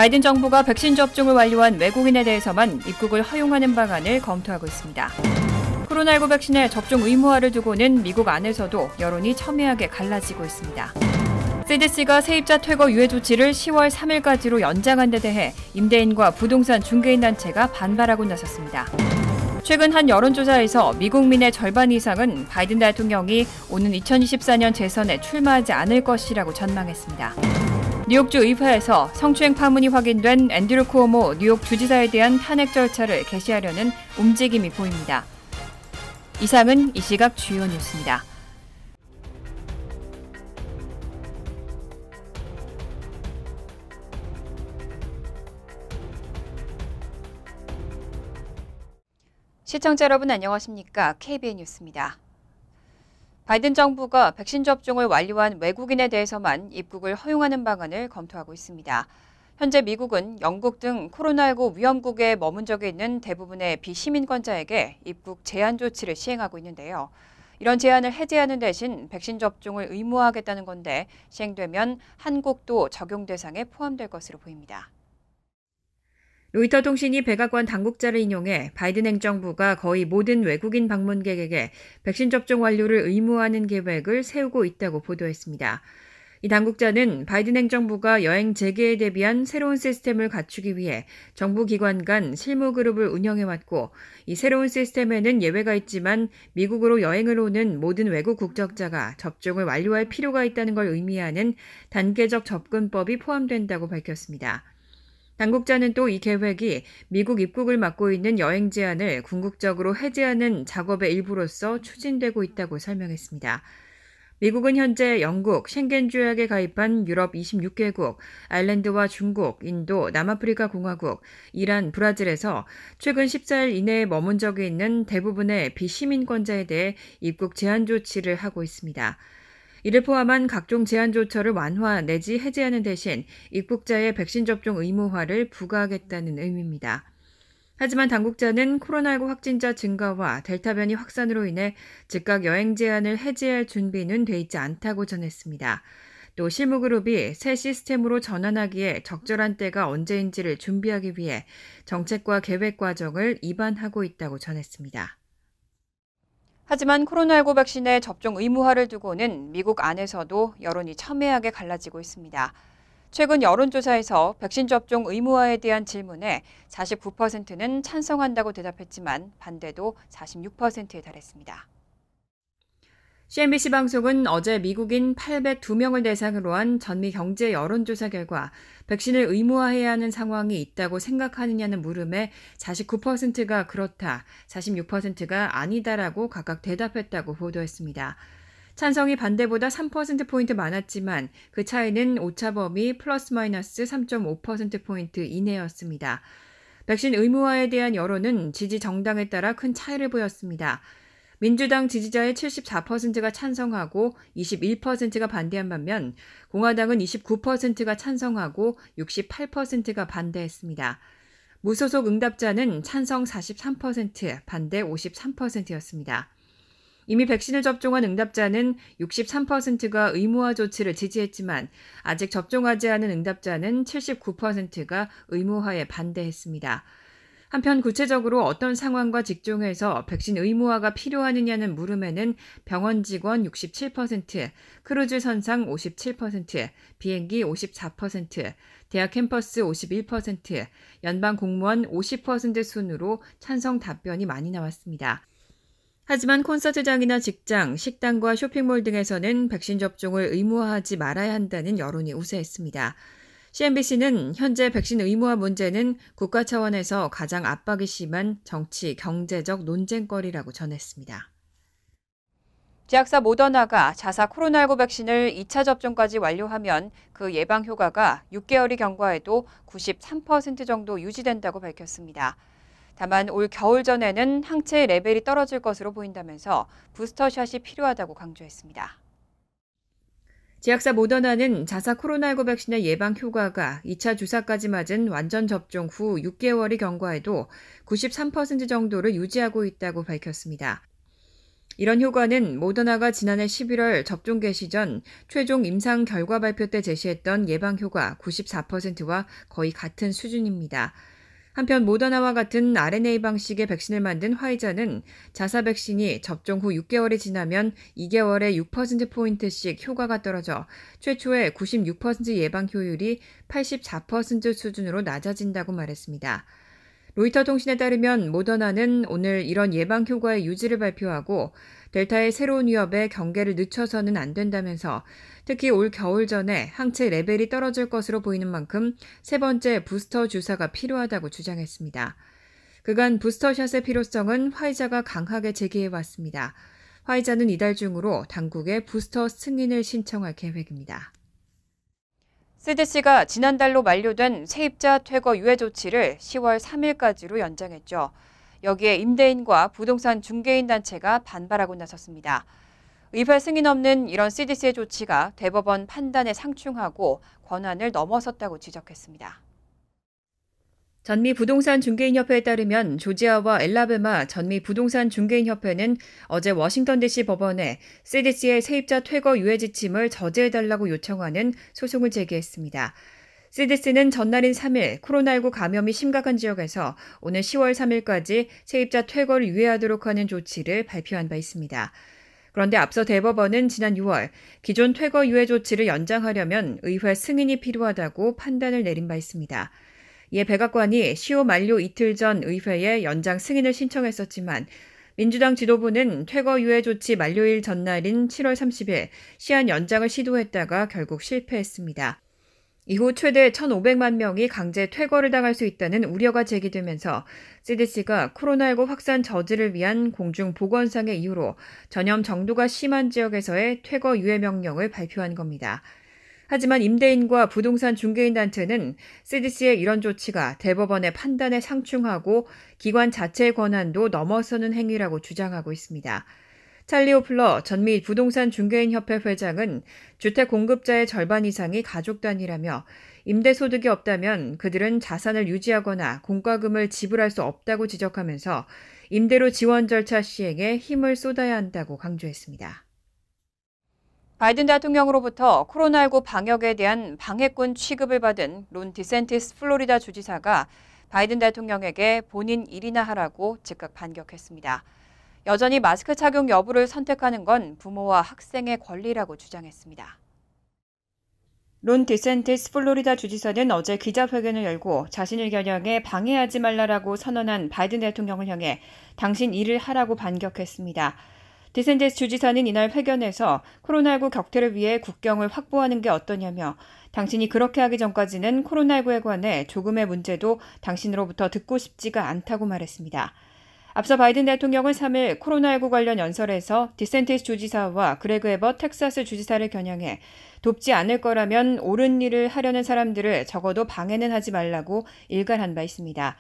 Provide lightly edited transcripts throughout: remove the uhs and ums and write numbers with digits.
바이든 정부가 백신 접종을 완료한 외국인에 대해서만 입국을 허용하는 방안을 검토하고 있습니다. 코로나19 백신의 접종 의무화를 두고는 미국 안에서도 여론이 첨예하게 갈라지고 있습니다. CDC가 세입자 퇴거 유예 조치를 10월 3일까지로 연장한 데 대해 임대인과 부동산 중개인 단체가 반발하고 나섰습니다. 최근 한 여론조사에서 미국민의 절반 이상은 바이든 대통령이 오는 2024년 재선에 출마하지 않을 것이라고 전망했습니다. 뉴욕주 의회에서 성추행 파문이 확인된 앤드류 쿠오모 뉴욕 주지사에 대한 탄핵 절차를 개시하려는 움직임이 보입니다. 이상은 이 시각 주요 뉴스입니다. 시청자 여러분 안녕하십니까? KBN 뉴스입니다. 바이든 정부가 백신 접종을 완료한 외국인에 대해서만 입국을 허용하는 방안을 검토하고 있습니다. 현재 미국은 영국 등 코로나19 위험국에 머문 적이 있는 대부분의 비시민권자에게 입국 제한 조치를 시행하고 있는데요. 이런 제한을 해제하는 대신 백신 접종을 의무화하겠다는 건데 시행되면 한국도 적용 대상에 포함될 것으로 보입니다. 로이터 통신이 백악관 당국자를 인용해 바이든 행정부가 거의 모든 외국인 방문객에게 백신 접종 완료를 의무화하는 계획을 세우고 있다고 보도했습니다. 이 당국자는 바이든 행정부가 여행 재개에 대비한 새로운 시스템을 갖추기 위해 정부 기관 간 실무 그룹을 운영해왔고 이 새로운 시스템에는 예외가 있지만 미국으로 여행을 오는 모든 외국 국적자가 접종을 완료할 필요가 있다는 걸 의미하는 단계적 접근법이 포함된다고 밝혔습니다. 당국자는 또 이 계획이 미국 입국을 막고 있는 여행 제한을 궁극적으로 해제하는 작업의 일부로서 추진되고 있다고 설명했습니다. 미국은 현재 영국, 쉥겐 조약에 가입한 유럽 26개국, 아일랜드와 중국, 인도, 남아프리카 공화국, 이란, 브라질에서 최근 14일 이내에 머문 적이 있는 대부분의 비시민권자에 대해 입국 제한 조치를 하고 있습니다. 이를 포함한 각종 제한 조처를 완화 내지 해제하는 대신 입국자의 백신 접종 의무화를 부과하겠다는 의미입니다. 하지만 당국자는 코로나19 확진자 증가와 델타 변이 확산으로 인해 즉각 여행 제한을 해제할 준비는 돼 있지 않다고 전했습니다. 또 실무그룹이 새 시스템으로 전환하기에 적절한 때가 언제인지를 준비하기 위해 정책과 계획 과정을 입안하고 있다고 전했습니다. 하지만 코로나19 백신의 접종 의무화를 두고는 미국 안에서도 여론이 첨예하게 갈라지고 있습니다. 최근 여론조사에서 백신 접종 의무화에 대한 질문에 49%는 찬성한다고 대답했지만 반대도 46%에 달했습니다. CNBC 방송은 어제 미국인 802명을 대상으로 한 전미 경제 여론조사 결과 백신을 의무화해야 하는 상황이 있다고 생각하느냐는 물음에 49%가 그렇다, 46%가 아니다라고 각각 대답했다고 보도했습니다. 찬성이 반대보다 3%포인트 많았지만 그 차이는 오차 범위 플러스 마이너스 3.5%포인트 이내였습니다. 백신 의무화에 대한 여론은 지지 정당에 따라 큰 차이를 보였습니다. 민주당 지지자의 74%가 찬성하고 21%가 반대한 반면 공화당은 29%가 찬성하고 68%가 반대했습니다. 무소속 응답자는 찬성 43%, 반대 53%였습니다. 이미 백신을 접종한 응답자는 63%가 의무화 조치를 지지했지만 아직 접종하지 않은 응답자는 79%가 의무화에 반대했습니다. 한편 구체적으로 어떤 상황과 직종에서 백신 의무화가 필요하느냐는 물음에는 병원 직원 67%, 크루즈 선상 57%, 비행기 54%, 대학 캠퍼스 51%, 연방 공무원 50% 순으로 찬성 답변이 많이 나왔습니다. 하지만 콘서트장이나 직장, 식당과 쇼핑몰 등에서는 백신 접종을 의무화하지 말아야 한다는 여론이 우세했습니다. CNBC는 현재 백신 의무화 문제는 국가 차원에서 가장 압박이 심한 정치, 경제적 논쟁거리라고 전했습니다. 제약사 모더나가 자사 코로나19 백신을 2차 접종까지 완료하면 그 예방 효과가 6개월이 경과해도 93% 정도 유지된다고 밝혔습니다. 다만 올 겨울 전에는 항체 레벨이 떨어질 것으로 보인다면서 부스터샷이 필요하다고 강조했습니다. 제약사 모더나는 자사 코로나19 백신의 예방 효과가 2차 주사까지 맞은 완전 접종 후 6개월이 경과해도 93% 정도를 유지하고 있다고 밝혔습니다. 이런 효과는 모더나가 지난해 11월 접종 개시 전 최종 임상 결과 발표 때 제시했던 예방 효과 94%와 거의 같은 수준입니다. 한편 모더나와 같은 RNA 방식의 백신을 만든 화이자는 자사 백신이 접종 후 6개월이 지나면 2개월에 6%포인트씩 효과가 떨어져 최초의 96% 예방 효율이 84% 수준으로 낮아진다고 말했습니다. 로이터 통신에 따르면 모더나는 오늘 이런 예방 효과의 유지를 발표하고 델타의 새로운 위협에 경계를 늦춰서는 안 된다면서 특히 올 겨울 전에 항체 레벨이 떨어질 것으로 보이는 만큼 세 번째 부스터 주사가 필요하다고 주장했습니다. 그간 부스터샷의 필요성은 화이자가 강하게 제기해왔습니다. 화이자는 이달 중으로 당국에 부스터 승인을 신청할 계획입니다. CDC가 지난달로 만료된 세입자 퇴거 유예 조치를 10월 3일까지로 연장했죠. 여기에 임대인과 부동산 중개인 단체가 반발하고 나섰습니다. 의회 승인 없는 이런 CDC의 조치가 대법원 판단에 상충하고 권한을 넘어섰다고 지적했습니다. 전미 부동산 중개인협회에 따르면 조지아와 엘라베마 전미 부동산 중개인협회는 어제 워싱턴 DC 법원에 CDC의 세입자 퇴거 유예 지침을 저지해달라고 요청하는 소송을 제기했습니다. CDC는 전날인 3일 코로나19 감염이 심각한 지역에서 오늘 10월 3일까지 세입자 퇴거를 유예하도록 하는 조치를 발표한 바 있습니다. 그런데 앞서 대법원은 지난 6월 기존 퇴거 유예 조치를 연장하려면 의회 승인이 필요하다고 판단을 내린 바 있습니다. 이에 백악관이 시효 만료 이틀 전 의회에 연장 승인을 신청했었지만 민주당 지도부는 퇴거 유예 조치 만료일 전날인 7월 30일 시한 연장을 시도했다가 결국 실패했습니다. 이후 최대 1,500만 명이 강제 퇴거를 당할 수 있다는 우려가 제기되면서 CDC가 코로나19 확산 저지를 위한 공중보건상의 이유로 전염 정도가 심한 지역에서의 퇴거 유예 명령을 발표한 겁니다. 하지만 임대인과 부동산 중개인 단체는 CDC의 이런 조치가 대법원의 판단에 상충하고 기관 자체의 권한도 넘어서는 행위라고 주장하고 있습니다. 찰리 오플러 전미 부동산 중개인협회 회장은 주택 공급자의 절반 이상이 가족 단위라며 임대 소득이 없다면 그들은 자산을 유지하거나 공과금을 지불할 수 없다고 지적하면서 임대료 지원 절차 시행에 힘을 쏟아야 한다고 강조했습니다. 바이든 대통령으로부터 코로나19 방역에 대한 방해꾼 취급을 받은 론 디센티스 플로리다 주지사가 바이든 대통령에게 본인 일이나 하라고 즉각 반격했습니다. 여전히 마스크 착용 여부를 선택하는 건 부모와 학생의 권리라고 주장했습니다. 론 디센티스 플로리다 주지사는 어제 기자회견을 열고 자신을 겨냥해 방해하지 말라라고 선언한 바이든 대통령을 향해 당신 일을 하라고 반격했습니다. 디센티스 주지사는 이날 회견에서 코로나19 격퇴를 위해 국경을 확보하는 게 어떠냐며 당신이 그렇게 하기 전까지는 코로나19에 관해 조금의 문제도 당신으로부터 듣고 싶지가 않다고 말했습니다. 앞서 바이든 대통령은 3일 코로나19 관련 연설에서 디센티스 주지사와 그레그 에버 텍사스 주지사를 겨냥해 돕지 않을 거라면 옳은 일을 하려는 사람들을 적어도 방해는 하지 말라고 일갈한 바 있습니다.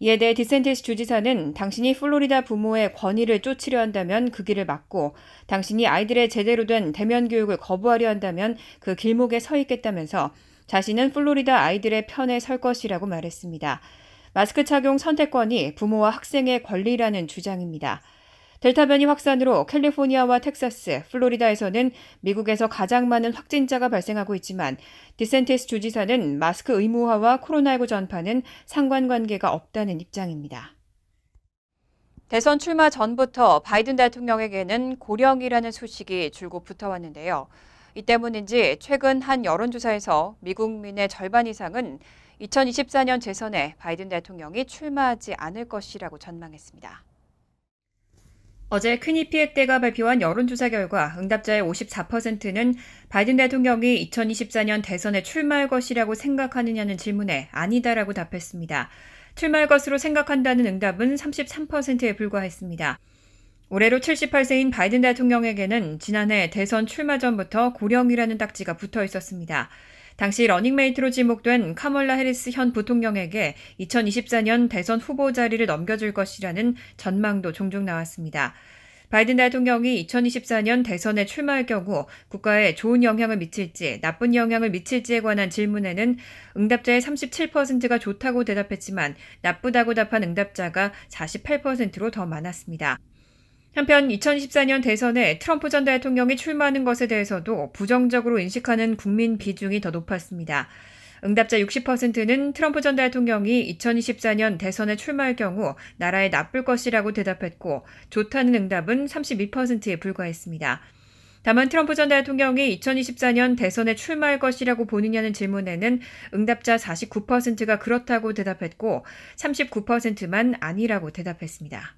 이에 대해 디센티스 주지사는 당신이 플로리다 부모의 권위를 쫓으려 한다면 그 길을 막고 당신이 아이들의 제대로 된 대면 교육을 거부하려 한다면 그 길목에 서 있겠다면서 자신은 플로리다 아이들의 편에 설 것이라고 말했습니다. 마스크 착용 선택권이 부모와 학생의 권리라는 주장입니다. 델타 변이 확산으로 캘리포니아와 텍사스, 플로리다에서는 미국에서 가장 많은 확진자가 발생하고 있지만 디센티스 주지사는 마스크 의무화와 코로나19 전파는 상관관계가 없다는 입장입니다. 대선 출마 전부터 바이든 대통령에게는 고령이라는 소식이 줄곧 붙어왔는데요. 이 때문인지 최근 한 여론조사에서 미국 국민의 절반 이상은 2024년 재선에 바이든 대통령이 출마하지 않을 것이라고 전망했습니다. 어제 퀴니피엑대가 발표한 여론조사 결과 응답자의 54%는 바이든 대통령이 2024년 대선에 출마할 것이라고 생각하느냐는 질문에 아니다라고 답했습니다. 출마할 것으로 생각한다는 응답은 33%에 불과했습니다. 올해로 78세인 바이든 대통령에게는 지난해 대선 출마 전부터 고령이라는 딱지가 붙어 있었습니다. 당시 러닝메이트로 지목된 카멀라 해리스 현 부통령에게 2024년 대선 후보 자리를 넘겨줄 것이라는 전망도 종종 나왔습니다. 바이든 대통령이 2024년 대선에 출마할 경우 국가에 좋은 영향을 미칠지 나쁜 영향을 미칠지에 관한 질문에는 응답자의 37%가 좋다고 대답했지만 나쁘다고 답한 응답자가 48%로 더 많았습니다. 한편 2024년 대선에 트럼프 전 대통령이 출마하는 것에 대해서도 부정적으로 인식하는 국민 비중이 더 높았습니다. 응답자 60%는 트럼프 전 대통령이 2024년 대선에 출마할 경우 나라에 나쁠 것이라고 대답했고 좋다는 응답은 32%에 불과했습니다. 다만 트럼프 전 대통령이 2024년 대선에 출마할 것이라고 보느냐는 질문에는 응답자 49%가 그렇다고 대답했고 39%만 아니라고 대답했습니다.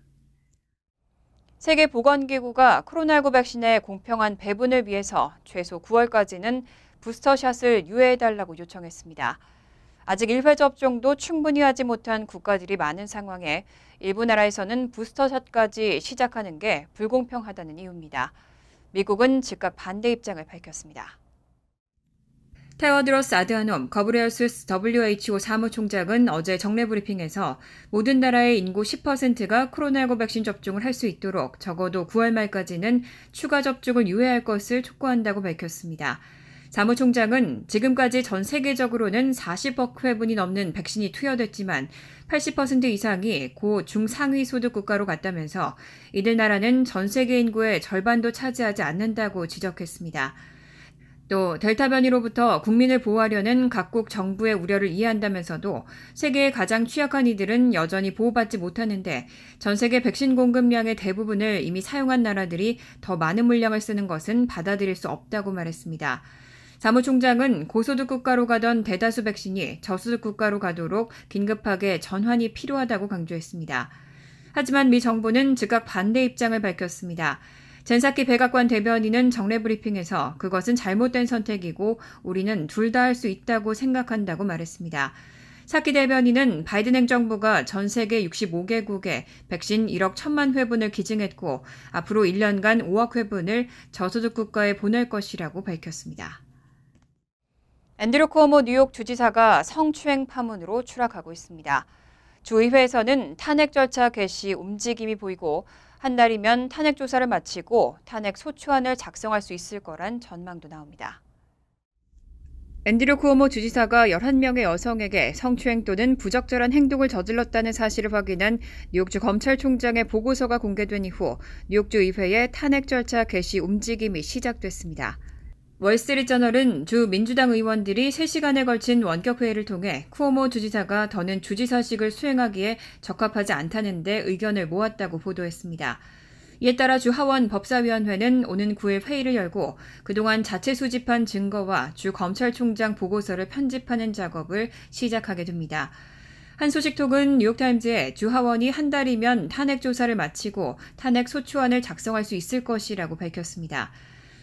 세계보건기구가 코로나19 백신의 공평한 배분을 위해서 최소 9월까지는 부스터샷을 유예해달라고 요청했습니다. 아직 1회 접종도 충분히 하지 못한 국가들이 많은 상황에 일부 나라에서는 부스터샷까지 시작하는 게 불공평하다는 이유입니다. 미국은 즉각 반대 입장을 밝혔습니다. 테워드로스 아드하놈 거브레여수스 WHO 사무총장은 어제 정례 브리핑에서 모든 나라의 인구 10%가 코로나19 백신 접종을 할 수 있도록 적어도 9월 말까지는 추가 접종을 유예할 것을 촉구한다고 밝혔습니다. 사무총장은 지금까지 전 세계적으로는 40억 회분이 넘는 백신이 투여됐지만 80% 이상이 고 중상위 소득 국가로 갔다면서 이들 나라는 전 세계 인구의 절반도 차지하지 않는다고 지적했습니다. 또 델타 변이로부터 국민을 보호하려는 각국 정부의 우려를 이해한다면서도 세계의 가장 취약한 이들은 여전히 보호받지 못하는데 전 세계 백신 공급량의 대부분을 이미 사용한 나라들이 더 많은 물량을 쓰는 것은 받아들일 수 없다고 말했습니다. 사무총장은 고소득 국가로 가던 대다수 백신이 저소득 국가로 가도록 긴급하게 전환이 필요하다고 강조했습니다. 하지만 미 정부는 즉각 반대 입장을 밝혔습니다. 젠사키 백악관 대변인은 정례 브리핑에서 그것은 잘못된 선택이고 우리는 둘 다 할 수 있다고 생각한다고 말했습니다. 사키 대변인은 바이든 행정부가 전 세계 65개국에 백신 1억 1천만 회분을 기증했고 앞으로 1년간 5억 회분을 저소득 국가에 보낼 것이라고 밝혔습니다. 앤드류 쿠오모 뉴욕 주지사가 성추행 파문으로 추락하고 있습니다. 주의회에서는 탄핵 절차 개시 움직임이 보이고 한 달이면 탄핵 조사를 마치고 탄핵 소추안을 작성할 수 있을 거란 전망도 나옵니다. 앤드류 쿠오모 주지사가 11명의 여성에게 성추행 또는 부적절한 행동을 저질렀다는 사실을 확인한 뉴욕주 검찰총장의 보고서가 공개된 이후 뉴욕주 의회의 탄핵 절차 개시 움직임이 시작됐습니다. 월스트리트저널은 주 민주당 의원들이 3시간에 걸친 원격회의를 통해 쿠오모 주지사가 더는 주지사직을 수행하기에 적합하지 않다는 데 의견을 모았다고 보도했습니다. 이에 따라 주 하원 법사위원회는 오는 9일 회의를 열고 그동안 자체 수집한 증거와 주 검찰총장 보고서를 편집하는 작업을 시작하게 됩니다. 한 소식통은 뉴욕타임즈에 주 하원이 한 달이면 탄핵 조사를 마치고 탄핵 소추안을 작성할 수 있을 것이라고 밝혔습니다.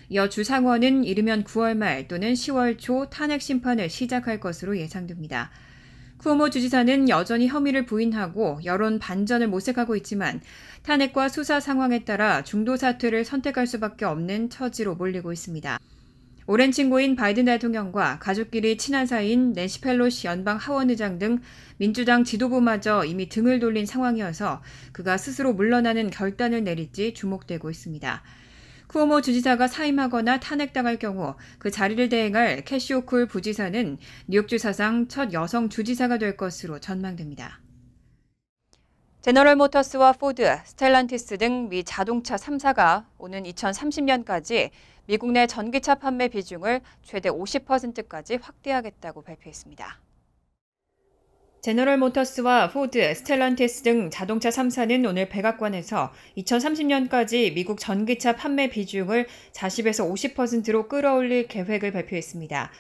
이어 주 상원은 이르면 9월 말 또는 10월 초 탄핵 심판을 시작할 것으로 예상됩니다. 쿠오모 주지사는 여전히 혐의를 부인하고 여론 반전을 모색하고 있지만 탄핵과 수사 상황에 따라 중도 사퇴를 선택할 수밖에 없는 처지로 몰리고 있습니다. 오랜 친구인 바이든 대통령과 가족끼리 친한 사이인 낸시 펠로시 연방 하원의장 등 민주당 지도부마저 이미 등을 돌린 상황이어서 그가 스스로 물러나는 결단을 내릴지 주목되고 있습니다. 쿠오모 주지사가 사임하거나 탄핵당할 경우 그 자리를 대행할 캐시 호쿨 부지사는 뉴욕주 사상 첫 여성 주지사가 될 것으로 전망됩니다. 제너럴 모터스와 포드, 스텔란티스 등 미 자동차 3사가 오는 2030년까지 미국 내 전기차 판매 비중을 최대 50%까지 확대하겠다고 발표했습니다. 제너럴 모터스와 포드, 스텔란티스 등 자동차 3사는 오늘 백악관에서 2030년까지 미국 전기차 판매 비중을 40에서 50%로 끌어올릴 계획을 발표했습니다.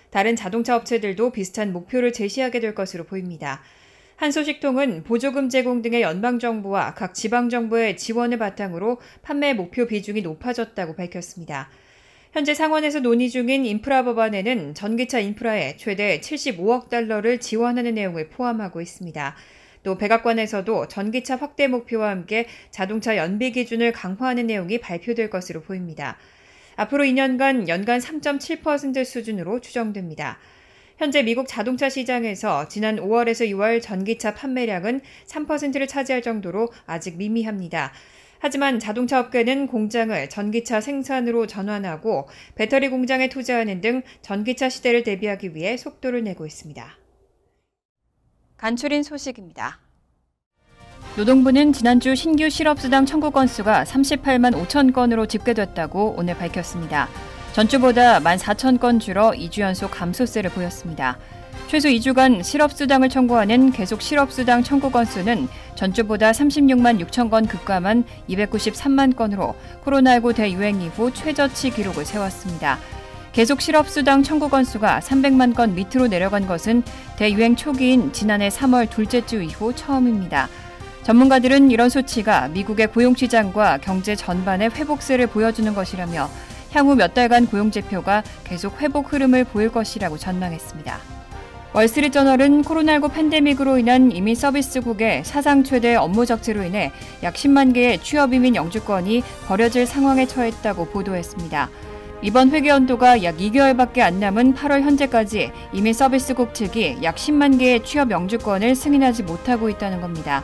다른 자동차 업체들도 비슷한 목표를 제시하게 될 것으로 보입니다. 한 소식통은 보조금 제공 등의 연방정부와 각 지방정부의 지원을 바탕으로 판매 목표 비중이 높아졌다고 밝혔습니다. 현재 상원에서 논의 중인 인프라 법안에는 전기차 인프라에 최대 75억 달러를 지원하는 내용을 포함하고 있습니다. 또 백악관에서도 전기차 확대 목표와 함께 자동차 연비 기준을 강화하는 내용이 발표될 것으로 보입니다. 앞으로 2년간 연간 3.7% 수준으로 추정됩니다. 현재 미국 자동차 시장에서 지난 5월에서 6월 전기차 판매량은 3%를 차지할 정도로 아직 미미합니다. 하지만 자동차 업계는 공장을 전기차 생산으로 전환하고 배터리 공장에 투자하는 등 전기차 시대를 대비하기 위해 속도를 내고 있습니다. 간추린 소식입니다. 노동부는 지난주 신규 실업수당 청구 건수가 38만 5천 건으로 집계됐다고 오늘 밝혔습니다. 전주보다 14,000건 줄어 2주 연속 감소세를 보였습니다. 최소 2주간 실업수당을 청구하는 계속 실업수당 청구 건수는 전주보다 36만 6천 건 급감한 293만 건으로 코로나19 대유행 이후 최저치 기록을 세웠습니다. 계속 실업수당 청구 건수가 300만 건 밑으로 내려간 것은 대유행 초기인 지난해 3월 둘째 주 이후 처음입니다. 전문가들은 이런 수치가 미국의 고용시장과 경제 전반의 회복세를 보여주는 것이라며 향후 몇 달간 고용지표가 계속 회복 흐름을 보일 것이라고 전망했습니다. 월스트리트저널은 코로나19 팬데믹으로 인한 이민 서비스국의 사상 최대 업무 적체로 인해 약 10만 개의 취업이민 영주권이 버려질 상황에 처했다고 보도했습니다. 이번 회계 연도가 약 2개월밖에 안 남은 8월 현재까지 이민 서비스국 측이 약 10만 개의 취업 영주권을 승인하지 못하고 있다는 겁니다.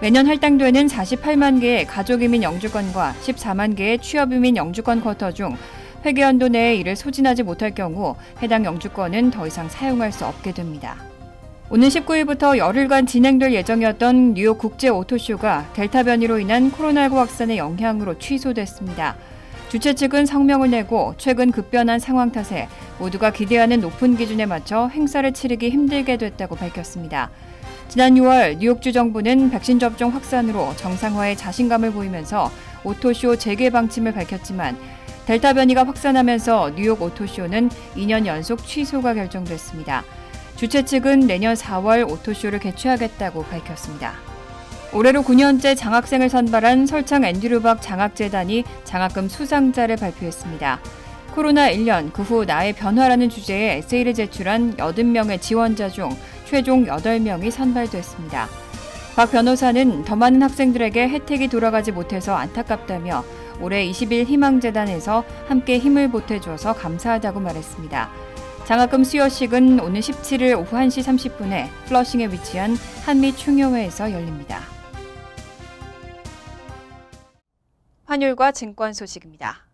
매년 할당되는 48만 개의 가족이민 영주권과 14만 개의 취업이민 영주권 쿼터 중 회계연도 내에 이를 소진하지 못할 경우 해당 영주권은 더 이상 사용할 수 없게 됩니다. 오는 19일부터 열흘간 진행될 예정이었던 뉴욕 국제 오토쇼가 델타 변이로 인한 코로나19 확산의 영향으로 취소됐습니다. 주최 측은 성명을 내고 최근 급변한 상황 탓에 모두가 기대하는 높은 기준에 맞춰 행사를 치르기 힘들게 됐다고 밝혔습니다. 지난 6월 뉴욕주 정부는 백신 접종 확산으로 정상화에 자신감을 보이면서 오토쇼 재개 방침을 밝혔지만 델타 변이가 확산하면서 뉴욕 오토쇼는 2년 연속 취소가 결정됐습니다. 주최 측은 내년 4월 오토쇼를 개최하겠다고 밝혔습니다. 올해로 9년째 장학생을 선발한 설창 앤드류박 장학재단이 장학금 수상자를 발표했습니다. 코로나 1년 그 후 나의 변화라는 주제의 에세이를 제출한 80명의 지원자 중 최종 8명이 선발됐습니다. 박 변호사는 더 많은 학생들에게 혜택이 돌아가지 못해서 안타깝다며 올해 20일 희망재단에서 함께 힘을 보태줘서 감사하다고 말했습니다. 장학금 수여식은 오는 17일 오후 1시 30분에 플러싱에 위치한 한미충효회에서 열립니다. 환율과 증권 소식입니다.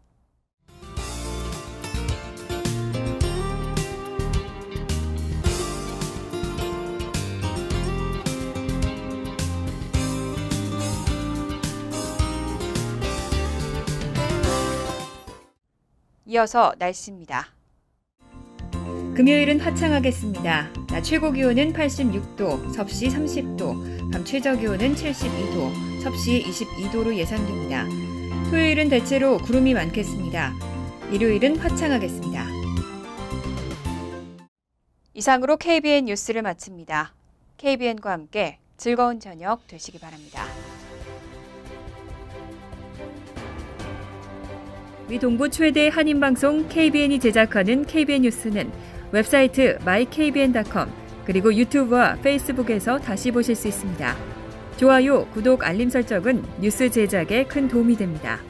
이어서 날씨입니다. 금요일은 화창하겠습니다. 낮 최고 기온은 86도, 섭씨 30도, 밤 최저 기온은 72도, 섭씨 22도로 예상됩니다. 토요일은 대체로 구름이 많겠습니다. 일요일은 화창하겠습니다. 이상으로 KBN 뉴스를 마칩니다. KBN과 함께 즐거운 저녁 되시기 바랍니다. 미 동부 최대 한인방송 KBN이 제작하는 KBN 뉴스는 웹사이트 mykbn.com 그리고 유튜브와 페이스북에서 다시 보실 수 있습니다. 좋아요, 구독, 알림 설정은 뉴스 제작에 큰 도움이 됩니다.